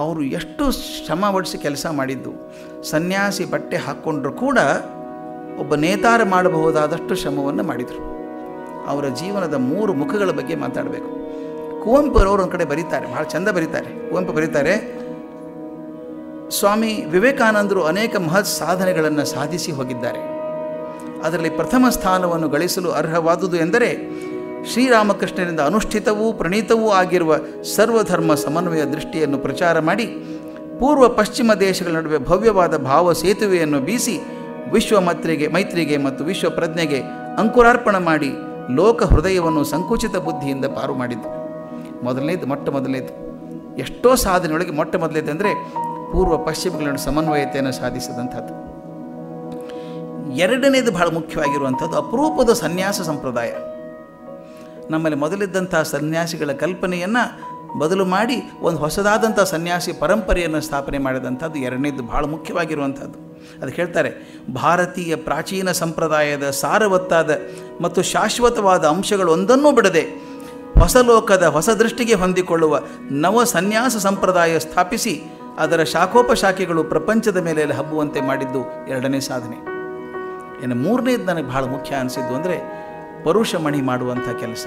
ಅವರು ಎಷ್ಟು ಶ್ರಮ ವಡಿಸಿ ಕೆಲಸ ಮಾಡಿದ್ದು. ಸನ್ಯಾಸಿ ಬಟ್ಟೆ ಹಾಕ್ಕೊಂಡ್ರೂ ಕೂಡ ಒಬ್ಬ ನೇತಾರ ಮಾಡಬಹುದಾದಷ್ಟು ಶ್ರಮವನ್ನು ಮಾಡಿದರು. ಅವರ ಜೀವನದ 3 ಮುಖಗಳ ಬಗ್ಗೆ ಮಾತಾಡಬೇಕು. ಕುವೆಂಪುರವರು ಒಂದು ಕಡೆ ಬರೀತಾರೆ, ಭಾಳ ಚಂದ ಬರೀತಾರೆ. ಕುವೆಂಪು ಬರೀತಾರೆ, ಸ್ವಾಮಿ ವಿವೇಕಾನಂದರು ಅನೇಕ ಮಹತ್ ಸಾಧನೆಗಳನ್ನು ಸಾಧಿಸಿ ಹೋಗಿದ್ದಾರೆ. ಅದರಲ್ಲಿ ಪ್ರಥಮ ಸ್ಥಾನವನ್ನು ಗಳಿಸಲು ಅರ್ಹವಾದುದು ಎಂದರೆ ಶ್ರೀರಾಮಕೃಷ್ಣರಿಂದ ಅನುಷ್ಠಿತವೂ ಪ್ರಣೀತವೂ ಆಗಿರುವ ಸರ್ವಧರ್ಮ ಸಮನ್ವಯ ದೃಷ್ಟಿಯನ್ನು ಪ್ರಚಾರ ಮಾಡಿ ಪೂರ್ವ ಪಶ್ಚಿಮ ದೇಶಗಳ ನಡುವೆ ಭವ್ಯವಾದ ಭಾವ ಸೇತುವೆಯನ್ನು ಬೀಸಿ ವಿಶ್ವ ಮೈತ್ರಿಗೆ ಮತ್ತು ವಿಶ್ವ ಪ್ರಜ್ಞೆಗೆ ಅಂಕುರಾರ್ಪಣ ಮಾಡಿ ಲೋಕ ಹೃದಯವನ್ನು ಸಂಕುಚಿತ ಬುದ್ಧಿಯಿಂದ ಪಾರು ಮಾಡಿದ್ದು. ಮೊಟ್ಟ ಮೊದಲನೇದು ಎಷ್ಟೋ ಸಾಧನೆಯೊಳಗೆ ಮೊಟ್ಟ ಮೊದಲನೇದು ಅಂದರೆ ಪೂರ್ವ ಪಶ್ಚಿಮಗಳ ಸಮನ್ವಯತೆಯನ್ನು ಸಾಧಿಸಿದಂಥದ್ದು. ಎರಡನೇದು ಬಹಳ ಮುಖ್ಯವಾಗಿರುವಂಥದ್ದು ಅಪರೂಪದ ಸನ್ಯಾಸ ಸಂಪ್ರದಾಯ. ನಮ್ಮಲ್ಲಿ ಮೊದಲಿದ್ದಂಥ ಸನ್ಯಾಸಿಗಳ ಕಲ್ಪನೆಯನ್ನು ಬದಲು ಮಾಡಿ ಒಂದು ಹೊಸದಾದಂಥ ಸನ್ಯಾಸಿ ಪರಂಪರೆಯನ್ನು ಸ್ಥಾಪನೆ ಮಾಡಿದಂಥದ್ದು ಎರಡನೇದು ಬಹಳ ಮುಖ್ಯವಾಗಿರುವಂಥದ್ದು. ಅದಕ್ಕೆ ಹೇಳ್ತಾರೆ, ಭಾರತೀಯ ಪ್ರಾಚೀನ ಸಂಪ್ರದಾಯದ ಸಾರವತ್ತಾದ ಮತ್ತು ಶಾಶ್ವತವಾದ ಅಂಶಗಳು ಒಂದನ್ನೂ ಬಿಡದೆ ಹೊಸ ಲೋಕದ ಹೊಸ ದೃಷ್ಟಿಗೆ ಹೊಂದಿಕೊಳ್ಳುವ ನವ ಸನ್ಯಾಸ ಸಂಪ್ರದಾಯ ಸ್ಥಾಪಿಸಿ ಅದರ ಶಾಖೋಪಶಾಖೆಗಳು ಪ್ರಪಂಚದ ಮೇಲೆ ಹಬ್ಬುವಂತೆ ಮಾಡಿದ್ದು ಎರಡನೇ ಸಾಧನೆ. ಇನ್ನು ಮೂರನೇದು ನನಗೆ ಬಹಳ ಮುಖ್ಯ ಅನಿಸಿದ್ದು ಅಂದರೆ ಪರುಷಮಣಿ ಮಾಡುವಂಥ ಕೆಲಸ.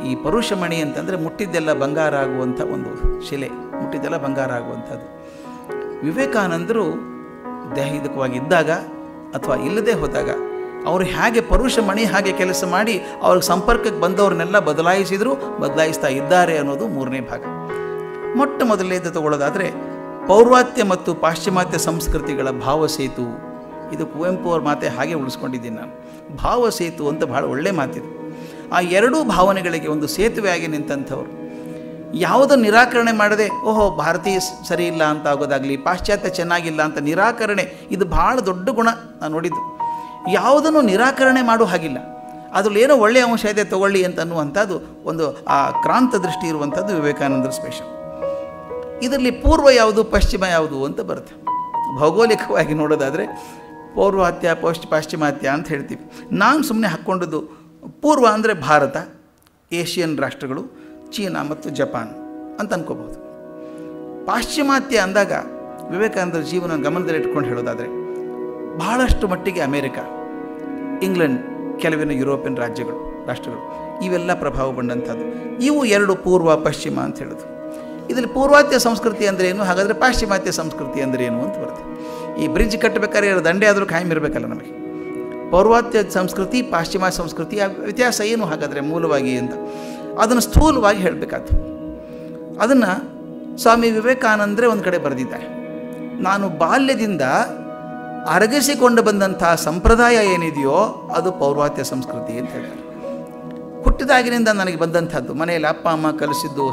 ಈ ಪರುಷಮಣಿ ಅಂತಂದರೆ ಮುಟ್ಟಿದ್ದೆಲ್ಲ ಬಂಗಾರ ಆಗುವಂಥ ಒಂದು ಶಿಲೆ, ಮುಟ್ಟಿದ್ದೆಲ್ಲ ಬಂಗಾರ ಆಗುವಂಥದ್ದು. ವಿವೇಕಾನಂದರು ದೈಹಿಕವಾಗಿದ್ದಾಗ ಅಥವಾ ಇಲ್ಲದೆ ಹೋದಾಗ ಅವರು ಹೇಗೆ ಪರುಷಮಣಿ ಹಾಗೆ ಕೆಲಸ ಮಾಡಿ ಅವ್ರಿಗೆ ಸಂಪರ್ಕಕ್ಕೆ ಬಂದವ್ರನ್ನೆಲ್ಲ ಬದಲಾಯಿಸ್ತಾ ಇದ್ದಾರೆ ಅನ್ನೋದು ಮೂರನೇ ಭಾಗ. ಮೊಟ್ಟ ಮೊದಲನೇದು ತಗೊಳ್ಳೋದಾದರೆ ಪೌರ್ವಾತ್ಯ ಮತ್ತು ಪಾಶ್ಚಿಮಾತ್ಯ ಸಂಸ್ಕೃತಿಗಳ ಭಾವಸೇತು. ಇದು ಕುವೆಂಪು ಅವ್ರ ಮಾತೆ ಹಾಗೆ ಉಳಿಸ್ಕೊಂಡಿದ್ದೀನಿ ನಾನು. ಭಾವಸೇತು ಅಂತ ಭಾಳ ಒಳ್ಳೆ ಮಾತಿದೆ. ಆ ಎರಡೂ ಭಾವನೆಗಳಿಗೆ ಒಂದು ಸೇತುವೆಯಾಗಿ ನಿಂತಂಥವ್ರು. ಯಾವುದನ್ನು ನಿರಾಕರಣೆ ಮಾಡದೆ ಓಹೋ ಭಾರತೀಯ ಸರಿ ಇಲ್ಲ ಅಂತ ಆಗೋದಾಗಲಿ, ಪಾಶ್ಚಾತ್ಯ ಚೆನ್ನಾಗಿಲ್ಲ ಅಂತ ನಿರಾಕರಣೆ, ಇದು ಭಾಳ ದೊಡ್ಡ ಗುಣ ನಾನು ನೋಡಿದ್ದು. ಯಾವುದನ್ನು ನಿರಾಕರಣೆ ಮಾಡೋ ಹಾಗಿಲ್ಲ, ಅದರಲ್ಲಿ ಏನೋ ಒಳ್ಳೆಯ ಅಂಶ ಇದೆ ತಗೊಳ್ಳಿ ಅಂತ ಅನ್ನುವಂಥದ್ದು ಒಂದು ಆ ಕ್ರಾಂತ ದೃಷ್ಟಿ ಇರುವಂಥದ್ದು ವಿವೇಕಾನಂದರ ಸ್ಪೆಷಲ್. ಇದರಲ್ಲಿ ಪೂರ್ವ ಯಾವುದು ಪಶ್ಚಿಮ ಯಾವುದು ಅಂತ ಬರುತ್ತೆ. ಭೌಗೋಳಿಕವಾಗಿ ನೋಡೋದಾದರೆ ಪೌರ್ವಾತ್ಯ ಪಾಶ್ಚಿಮಾತ್ಯ ಅಂತ ಹೇಳ್ತೀವಿ. ನಾನು ಸುಮ್ಮನೆ ಹಾಕ್ಕೊಂಡದ್ದು ಪೂರ್ವ ಅಂದರೆ ಭಾರತ, ಏಷ್ಯನ್ ರಾಷ್ಟ್ರಗಳು, ಚೀನಾ ಮತ್ತು ಜಪಾನ್ ಅಂತ ಅನ್ಕೋಬಹುದು. ಪಾಶ್ಚಿಮಾತ್ಯ ಅಂದಾಗ ವಿವೇಕಾನಂದರ ಜೀವನ ಗಮನದಲ್ಲಿಟ್ಕೊಂಡು ಹೇಳೋದಾದರೆ ಬಹಳಷ್ಟು ಮಟ್ಟಿಗೆ ಅಮೇರಿಕಾ, ಇಂಗ್ಲೆಂಡ್, ಕೆಲವಿನ ಯುರೋಪಿಯನ್ ರಾಷ್ಟ್ರಗಳು ಇವೆಲ್ಲ ಪ್ರಭಾವ ಬಂದಂಥದ್ದು. ಇವು ಎರಡು ಪೂರ್ವ ಪಶ್ಚಿಮ ಅಂತ ಹೇಳೋದು. ಇದರಲ್ಲಿ ಪೂರ್ವಾತ್ಯ ಸಂಸ್ಕೃತಿ ಅಂದರೆ ಏನು, ಹಾಗಾದರೆ ಪಾಶ್ಚಿಮಾತ್ಯ ಸಂಸ್ಕೃತಿ ಅಂದರೆ ಏನು ಅಂತ ಬರುತ್ತೆ. ಈ ಬ್ರಿಡ್ಜ್ ಕಟ್ಟಬೇಕಾದ್ರೆ ದಂಡೆ ಆದರೂ ಕಾಯಂ ಇರಬೇಕಲ್ಲ ನಮಗೆ. ಪೌರ್ವಾತ್ಯ ಸಂಸ್ಕೃತಿ ಪಾಶ್ಚಿಮಾತ್ಯ ಸಂಸ್ಕೃತಿ ವ್ಯತ್ಯಾಸ ಏನು ಹಾಗಾದರೆ ಮೂಲವಾಗಿ ಅಂತ ಅದನ್ನು ಸ್ಥೂಲವಾಗಿ ಹೇಳಬೇಕಾಯ್ತು. ಅದನ್ನು ಸ್ವಾಮಿ ವಿವೇಕಾನಂದರೇ ಒಂದು ಕಡೆ ಬರೆದಿದ್ದಾರೆ. ನಾನು ಬಾಲ್ಯದಿಂದ ಅರಗಿಸಿಕೊಂಡು ಬಂದಂಥ ಸಂಪ್ರದಾಯ ಏನಿದೆಯೋ ಅದು ಪೌರ್ವಾತ್ಯ ಸಂಸ್ಕೃತಿ ಅಂತ ಹೇಳ್ತಾರೆ. ಹುಟ್ಟಿದಾಗಿನಿಂದ ನನಗೆ ಬಂದಂಥದ್ದು, ಮನೆಯಲ್ಲಿ ಅಪ್ಪ ಅಮ್ಮ ಕಲಿಸಿದ್ದು,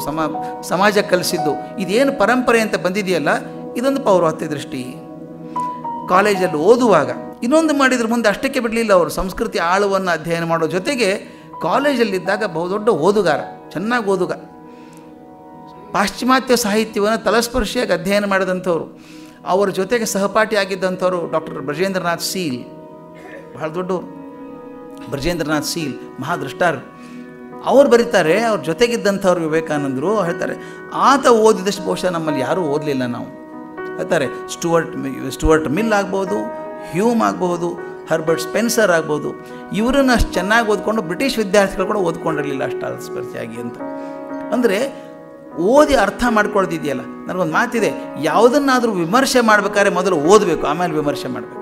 ಸಮಾಜ ಕಲಿಸಿದ್ದು, ಇದೇನು ಪರಂಪರೆ ಅಂತ ಬಂದಿದೆಯಲ್ಲ ಇದೊಂದು ಪೌರ್ವಾತ್ಯ ದೃಷ್ಟಿ. ಕಾಲೇಜಲ್ಲಿ ಓದುವಾಗ ಇನ್ನೊಂದು ಮಾಡಿದ್ರ ಮುಂದೆ ಅಷ್ಟಕ್ಕೆ ಬಿಡಲಿಲ್ಲ ಅವರು. ಸಂಸ್ಕೃತಿ ಆಳವನ್ನು ಅಧ್ಯಯನ ಮಾಡೋ ಜೊತೆಗೆ ಕಾಲೇಜಲ್ಲಿದ್ದಾಗ ಬಹುದೊಡ್ಡ ಓದುಗಾರ, ಚೆನ್ನಾಗಿ ಓದುಗ. ಪಾಶ್ಚಿಮಾತ್ಯ ಸಾಹಿತ್ಯವನ್ನು ತಲಸ್ಪರ್ಶಿಯಾಗಿ ಅಧ್ಯಯನ ಮಾಡಿದಂಥವ್ರು. ಅವರ ಜೊತೆಗೆ ಸಹಪಾಠಿಯಾಗಿದ್ದಂಥವ್ರು ಡಾಕ್ಟರ್ ಬ್ರಜೇಂದ್ರನಾಥ್ ಸೀಲ್, ಬಹಳ ದೊಡ್ಡವರು. ಬ್ರಜೇಂದ್ರನಾಥ್ ಸೀಲ್ ಮಹಾದೃಷ್ಟಾರ್. ಅವ್ರು ಬರೀತಾರೆ, ಅವ್ರ ಜೊತೆಗಿದ್ದಂಥವ್ರು ವಿವೇಕಾನಂದರು ಹೇಳ್ತಾರೆ, ಆತ ಓದಿದಷ್ಟು ಬಹುಶಃ ನಮ್ಮಲ್ಲಿ ಯಾರೂ ಓದಲಿಲ್ಲ ನಾವು ಹೇಳ್ತಾರೆ. ಸ್ಟುವರ್ಟ್ ಮಿಲ್ ಆಗ್ಬೋದು, ಹ್ಯೂಮ್ ಆಗ್ಬೋದು, ಹರ್ಬರ್ಟ್ ಸ್ಪೆನ್ಸರ್ ಆಗ್ಬೋದು, ಇವರನ್ನು ಅಷ್ಟು ಚೆನ್ನಾಗಿ ಓದ್ಕೊಂಡು ಬ್ರಿಟಿಷ್ ವಿದ್ಯಾರ್ಥಿಗಳು ಕೂಡ ಓದ್ಕೊಂಡಿರಲಿಲ್ಲ ಅಷ್ಟು ಸ್ಪರ್ಶಿಯಾಗಿ ಅಂತ. ಅಂದರೆ ಓದಿ ಅರ್ಥ ಮಾಡ್ಕೊಳ್ದಿದೆಯಲ್ಲ. ನನಗೊಂದು ಮಾತಿದೆ, ಯಾವುದನ್ನಾದರೂ ವಿಮರ್ಶೆ ಮಾಡಬೇಕಾದ್ರೆ ಮೊದಲು ಓದಬೇಕು, ಆಮೇಲೆ ವಿಮರ್ಶೆ ಮಾಡಬೇಕು.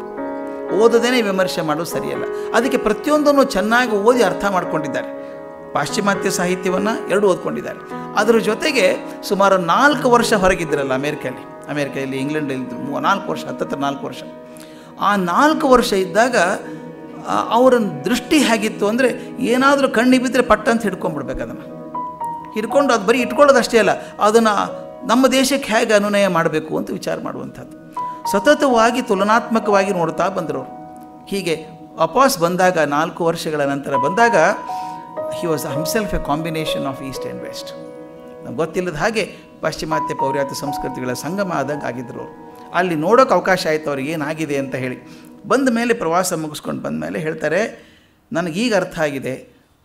ಓದದೇನೆ ವಿಮರ್ಶೆ ಮಾಡೋದು ಸರಿಯಲ್ಲ. ಅದಕ್ಕೆ ಪ್ರತಿಯೊಂದನ್ನು ಚೆನ್ನಾಗಿ ಓದಿ ಅರ್ಥ ಮಾಡ್ಕೊಂಡಿದ್ದಾರೆ. ಪಾಶ್ಚಿಮಾತ್ಯ ಸಾಹಿತ್ಯವನ್ನು ಎರಡು ಓದ್ಕೊಂಡಿದ್ದಾರೆ. ಅದರ ಜೊತೆಗೆ ಸುಮಾರು 4 ವರ್ಷ ಹೊರಗಿದ್ದರಲ್ಲ ಅಮೇರಿಕೆಯಲ್ಲಿ ಇಂಗ್ಲೆಂಡಲ್ಲಿ 4 ವರ್ಷ, ಹತ್ತತ್ರ 4 ವರ್ಷ. ಆ 4 ವರ್ಷ ಇದ್ದಾಗ ಅವರ ದೃಷ್ಟಿ ಹೇಗಿತ್ತು ಅಂದರೆ ಏನಾದರೂ ಕಣ್ಣಿ ಬಿದ್ದರೆ ಪಟ್ಟಂತ ಹಿಡ್ಕೊಂಡ್ಬಿಡ್ಬೇಕು. ಅದನ್ನು ಹಿಡ್ಕೊಂಡು ಅದು ಬರೀ ಇಟ್ಕೊಳ್ಳೋದಷ್ಟೇ ಅಲ್ಲ, ಅದನ್ನು ನಮ್ಮ ದೇಶಕ್ಕೆ ಹೇಗೆ ಅನುನಯ ಮಾಡಬೇಕು ಅಂತ ವಿಚಾರ ಮಾಡುವಂಥದ್ದು. ಸತತವಾಗಿ ತುಲನಾತ್ಮಕವಾಗಿ ನೋಡ್ತಾ ಬಂದರು. ಹೀಗೆ ವಾಪಸ್ ಬಂದಾಗ 4 ವರ್ಷಗಳ ನಂತರ ಬಂದಾಗ he was himself a combination of east and west. ನಮ್ಗೆ ಗೊತ್ತಿಲ್ಲದ ಹಾಗೆ ಪಾಶ್ಚಿಮಾತ್ಯ ಪೌರ್ವಾತ್ಯ ಸಂಸ್ಕೃತಿಗಳ ಸಂಗಮ ಆದಾಗ ಆಗಿದ್ದರು ಅವರು. ಅಲ್ಲಿ ನೋಡೋಕೆ ಅವಕಾಶ ಆಯಿತು ಅವ್ರಿಗೆ ಏನಾಗಿದೆ ಅಂತ ಹೇಳಿ. ಬಂದ ಮೇಲೆ ಪ್ರವಾಸ ಮುಗಿಸ್ಕೊಂಡು ಬಂದ ಮೇಲೆ ಹೇಳ್ತಾರೆ, ನನಗೀಗ ಅರ್ಥ ಆಗಿದೆ,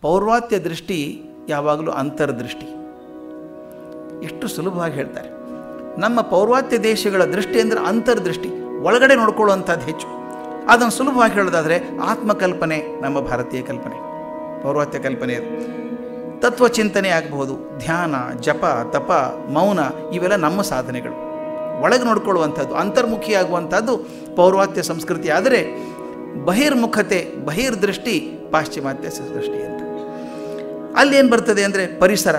ಪೌರ್ವಾತ್ಯ ದೃಷ್ಟಿ ಯಾವಾಗಲೂ ಅಂತರ್ದೃಷ್ಟಿ. ಎಷ್ಟು ಸುಲಭವಾಗಿ ಹೇಳ್ತಾರೆ. ನಮ್ಮ ಪೌರ್ವಾತ್ಯ ದೇಶಗಳ ದೃಷ್ಟಿ ಅಂದರೆ ಅಂತರ್ದೃಷ್ಟಿ, ಒಳಗಡೆ ನೋಡ್ಕೊಳ್ಳುವಂಥದ್ದು ಹೆಚ್ಚು. ಅದನ್ನು ಸುಲಭವಾಗಿ ಹೇಳೋದಾದರೆ ಆತ್ಮಕಲ್ಪನೆ ನಮ್ಮ ಭಾರತೀಯ ಕಲ್ಪನೆ, ಪೌರ್ವಾತ್ಯ ಕಲ್ಪನೆ ಅದು. ತತ್ವಚಿಂತನೆ ಆಗಬಹುದು, ಧ್ಯಾನ, ಜಪ, ತಪ, ಮೌನ, ಇವೆಲ್ಲ ನಮ್ಮ ಸಾಧನೆಗಳು. ಒಳಗೆ ನೋಡ್ಕೊಳ್ಳುವಂಥದ್ದು, ಅಂತರ್ಮುಖಿಯಾಗುವಂಥದ್ದು ಪೌರ್ವಾತ್ಯ ಸಂಸ್ಕೃತಿ. ಆದರೆ ಬಹಿರ್ಮುಖತೆ, ಬಹಿರ್ದೃಷ್ಟಿ ಪಾಶ್ಚಿಮಾತ್ಯ ದೃಷ್ಟಿ ಅಂತ. ಅಲ್ಲಿ ಏನು ಬರ್ತದೆ ಅಂದರೆ ಪರಿಸರ,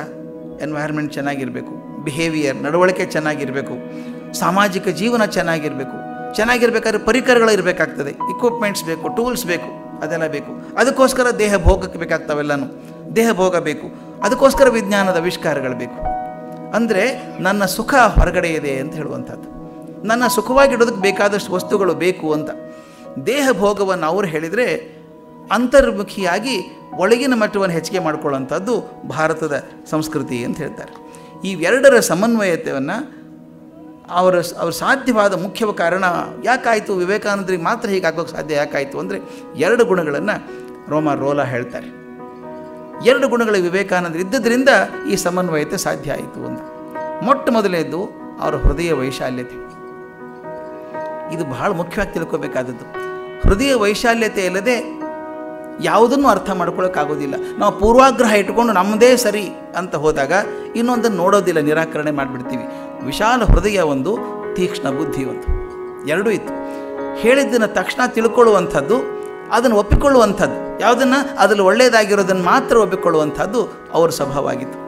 ಎನ್ವೈರ್ಮೆಂಟ್ ಚೆನ್ನಾಗಿರಬೇಕು, ಬಿಹೇವಿಯರ್, ನಡವಳಿಕೆ ಚೆನ್ನಾಗಿರಬೇಕು, ಸಾಮಾಜಿಕ ಜೀವನ ಚೆನ್ನಾಗಿರಬೇಕು. ಚೆನ್ನಾಗಿರ್ಬೇಕಾದ್ರೆ ಪರಿಕರಗಳು ಇರಬೇಕಾಗ್ತದೆ, ಇಕ್ವಿಪ್ಮೆಂಟ್ಸ್ ಬೇಕು, ಟೂಲ್ಸ್ ಬೇಕು, ಅದೆಲ್ಲ ಬೇಕು. ಅದಕ್ಕೋಸ್ಕರ ದೇಹ ಭೋಗಕ್ಕೆ ಬೇಕಾಗ್ತಾವೆಲ್ಲನೂ, ದೇಹ ಭೋಗ ಬೇಕು. ಅದಕ್ಕೋಸ್ಕರ ವಿಜ್ಞಾನದ ಆವಿಷ್ಕಾರಗಳು ಬೇಕು. ಅಂದರೆ ನನ್ನ ಸುಖ ಹೊರಗಡೆ ಇದೆ ಅಂತ ಹೇಳುವಂಥದ್ದು, ನನ್ನ ಸುಖವಾಗಿಡೋದಕ್ಕೆ ಬೇಕಾದಷ್ಟು ವಸ್ತುಗಳು ಬೇಕು ಅಂತ. ದೇಹ ಭೋಗವನ್ನು ಅವರು ಹೇಳಿದರೆ ಅಂತರ್ಮುಖಿಯಾಗಿ ಒಳಗಿನ ಮಟ್ಟವನ್ನು ಹೆಚ್ಚಿಗೆ ಮಾಡಿಕೊಳ್ಳುವಂಥದ್ದು ಭಾರತದ ಸಂಸ್ಕೃತಿ ಅಂತ ಹೇಳ್ತಾರೆ. ಇವೆರಡರ ಸಮನ್ವಯತೆಯನ್ನು ಅವ್ರ ಸಾಧ್ಯವಾದ ಮುಖ್ಯ ಕಾರಣ ಯಾಕಾಯಿತು, ವಿವೇಕಾನಂದರಿಗೆ ಮಾತ್ರ ಹೀಗಾಗೋಕ್ಕೆ ಸಾಧ್ಯ ಯಾಕಾಯಿತು ಅಂದರೆ 2 ಗುಣಗಳನ್ನು ರೋಲಾ ಹೇಳ್ತಾರೆ. 2 ಗುಣಗಳ ವಿವೇಕಾನಂದರು ಇದ್ದದ್ರಿಂದ ಈ ಸಮನ್ವಯತೆ ಸಾಧ್ಯ ಆಯಿತು ಅಂತ. ಮೊಟ್ಟ ಮೊದಲನೇದು ಅವರ ಹೃದಯ ವೈಶಾಲ್ಯತೆ. ಇದು ಬಹಳ ಮುಖ್ಯವಾಗಿ ತಿಳ್ಕೋಬೇಕಾದದ್ದು. ಹೃದಯ ವೈಶಾಲ್ಯತೆ ಇಲ್ಲದೆ ಯಾವುದನ್ನು ಅರ್ಥ ಮಾಡ್ಕೊಳ್ಳೋಕ್ಕಾಗೋದಿಲ್ಲ. ನಾವು ಪೂರ್ವಾಗ್ರಹ ಇಟ್ಕೊಂಡು ನಮ್ಮದೇ ಸರಿ ಅಂತ ಹೋದಾಗ ಇನ್ನೊಂದನ್ನು ನೋಡೋದಿಲ್ಲ, ನಿರಾಕರಣೆ ಮಾಡಿಬಿಡ್ತೀವಿ. ವಿಶಾಲ ಹೃದಯ ಒಂದು, ತೀಕ್ಷ್ಣ ಬುದ್ಧಿ ಒಂದು, ಎರಡೂ ಇತ್ತು. ಹೇಳಿದ್ದನ್ನು ತಕ್ಷಣ ತಿಳ್ಕೊಳ್ಳುವಂಥದ್ದು, ಅದನ್ನು ಒಪ್ಪಿಕೊಳ್ಳುವಂಥದ್ದು, ಯಾವುದನ್ನು ಅದರಲ್ಲಿ ಒಳ್ಳೆಯದಾಗಿರೋದನ್ನು ಮಾತ್ರ ಒಪ್ಪಿಕೊಳ್ಳುವಂಥದ್ದು ಅವ್ರ ಸ್ವಭಾವ ಆಗಿತ್ತು.